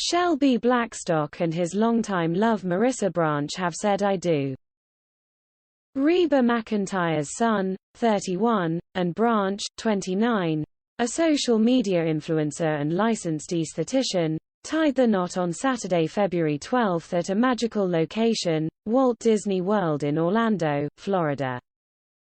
Shelby Blackstock and his longtime love Marissa Branch have said I do. Reba McEntire's son, 31, and Branch, 29, a social media influencer and licensed esthetician, tied the knot on Saturday, February 12 at a magical location, Walt Disney World in Orlando, Florida.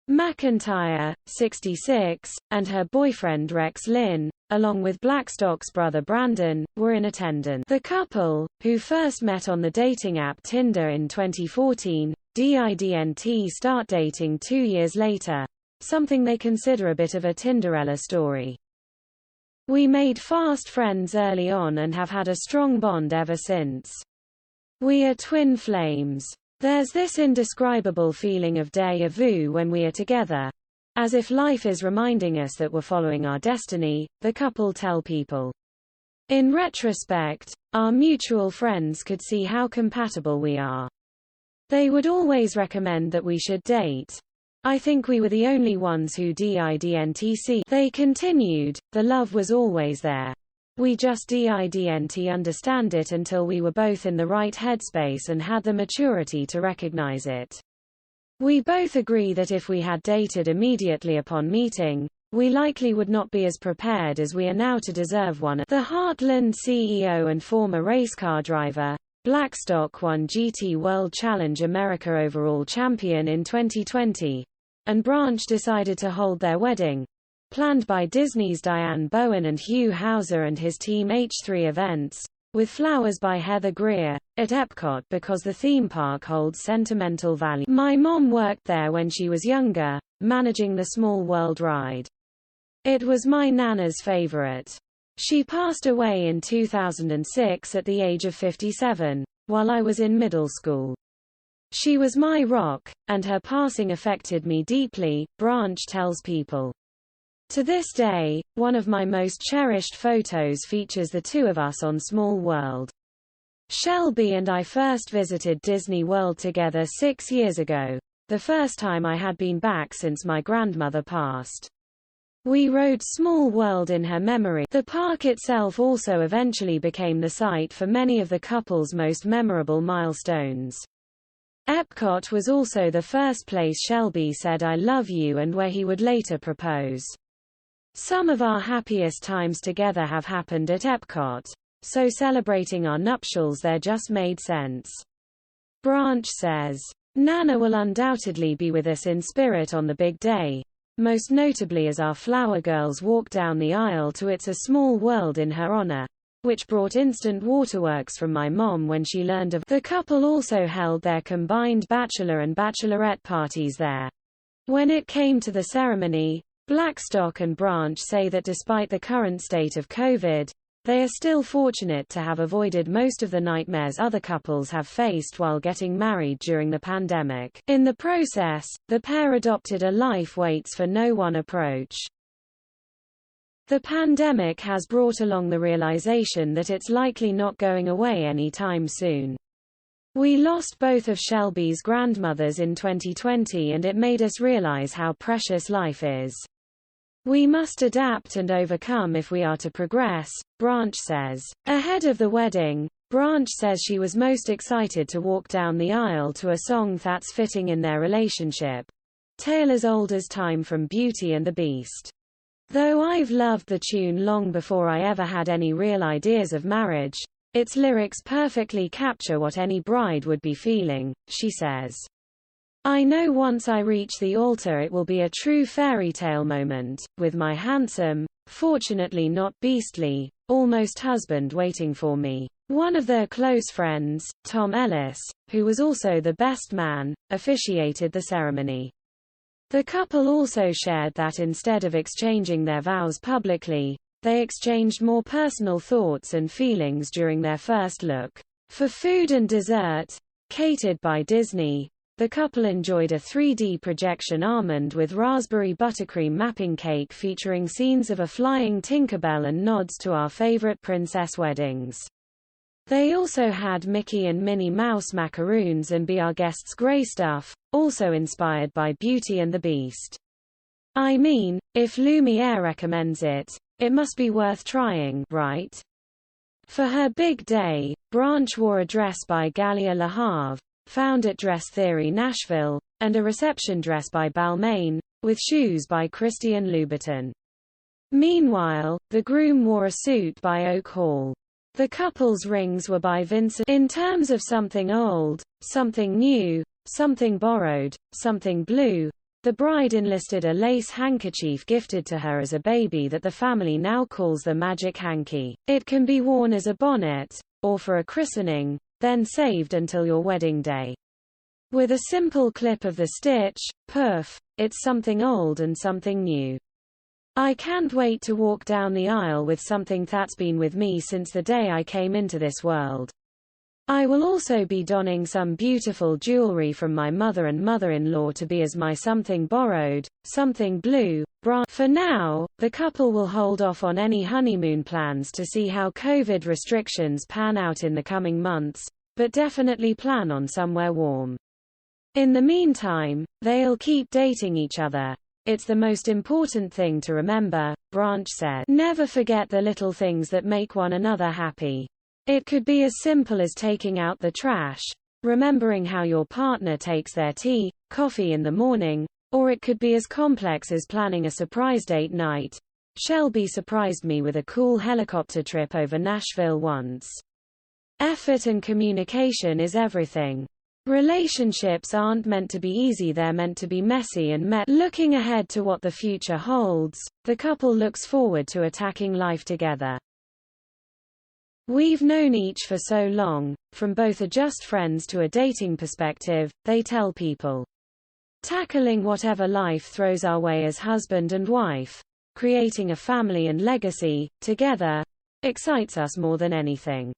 McEntire, 66, and her boyfriend Rex Lynn, along with Blackstock's brother Brandon, were in attendance. The couple, who first met on the dating app Tinder in 2014, didn't start dating 2 years later, something they consider a bit of a Tinderella story. We made fast friends early on and have had a strong bond ever since. We are twin flames. There's this indescribable feeling of déjà vu when we are together. As if life is reminding us that we're following our destiny, the couple tell People. In retrospect, our mutual friends could see how compatible we are. They would always recommend that we should date. I think we were the only ones who didn't see. They continued, the love was always there. We just didn't understand it until we were both in the right headspace and had the maturity to recognize it. We both agree that if we had dated immediately upon meeting, we likely would not be as prepared as we are now to deserve one. The Heartland CEO and former race car driver, Blackstock won GT World Challenge America overall champion in 2020, and Branch decided to hold their wedding, planned by Disney's Diane Bowen and Hugh Hauser and his team H3 Events, with flowers by Heather Greer, at Epcot because the theme park holds sentimental value. My mom worked there when she was younger, managing the Small World ride. It was my nana's favorite. She passed away in 2006 at the age of 57, while I was in middle school. She was my rock, and her passing affected me deeply, Branch tells People. To this day, one of my most cherished photos features the two of us on Small World. Shelby and I first visited Disney World together 6 years ago, the first time I had been back since my grandmother passed. We rode Small World in her memory. The park itself also eventually became the site for many of the couple's most memorable milestones. Epcot was also the first place Shelby said I love you and where he would later propose. Some of our happiest times together have happened at Epcot, so celebrating our nuptials there just made sense. Branch says, Nana will undoubtedly be with us in spirit on the big day, most notably as our flower girls walk down the aisle to It's a Small World in her honor, which brought instant waterworks from my mom when she learned of. The couple also held their combined bachelor and bachelorette parties there. When it came to the ceremony, Blackstock and Branch say that despite the current state of COVID, they are still fortunate to have avoided most of the nightmares other couples have faced while getting married during the pandemic. In the process, the pair adopted a life waits for no one approach. The pandemic has brought along the realization that it's likely not going away anytime soon. We lost both of Shelby's grandmothers in 2020 and it made us realize how precious life is. We must adapt and overcome if we are to progress, Branch says. Ahead of the wedding, Branch says she was most excited to walk down the aisle to a song that's fitting in their relationship, Taylor's Old as Time from Beauty and the Beast. Though I've loved the tune long before I ever had any real ideas of marriage, its lyrics perfectly capture what any bride would be feeling, she says. I know once I reach the altar it will be a true fairy tale moment, with my handsome, fortunately not beastly, almost husband waiting for me. One of their close friends, Tom Ellis, who was also the best man, officiated the ceremony. The couple also shared that instead of exchanging their vows publicly, they exchanged more personal thoughts and feelings during their first look. For food and dessert, catered by Disney, the couple enjoyed a 3D projection almond with raspberry buttercream mapping cake featuring scenes of a flying Tinkerbell and nods to our favorite princess weddings. They also had Mickey and Minnie Mouse macaroons and Be Our Guest's grey stuff, also inspired by Beauty and the Beast. I mean, if Lumiere recommends it, it must be worth trying, right? For her big day, Branch wore a dress by Gallia Le Havre, found at Dress Theory Nashville, and a reception dress by Balmain, with shoes by Christian Louboutin. Meanwhile, the groom wore a suit by Oak Hall. The couple's rings were by Vincent. In terms of something old, something new, something borrowed, something blue, the bride enlisted a lace handkerchief gifted to her as a baby that the family now calls the magic hanky. It can be worn as a bonnet, or for a christening, then saved until your wedding day. With a simple clip of the stitch, poof, it's something old and something new. I can't wait to walk down the aisle with something that's been with me since the day I came into this world. I will also be donning some beautiful jewelry from my mother and mother-in-law to be as my something borrowed, something blue. For now, the couple will hold off on any honeymoon plans to see how COVID restrictions pan out in the coming months, but definitely plan on somewhere warm. In the meantime, they'll keep dating each other. It's the most important thing to remember, Branch said. Never forget the little things that make one another happy. It could be as simple as taking out the trash, remembering how your partner takes their tea, coffee in the morning, or it could be as complex as planning a surprise date night. Shelby surprised me with a cool helicopter trip over Nashville once. Effort and communication is everything. Relationships aren't meant to be easy, they're meant to be messy and met. Looking ahead to what the future holds, the couple looks forward to attacking life together. We've known each for so long, from both a just friends to a dating perspective, they tell people. Tackling whatever life throws our way as husband and wife, creating a family and legacy, together, excites us more than anything.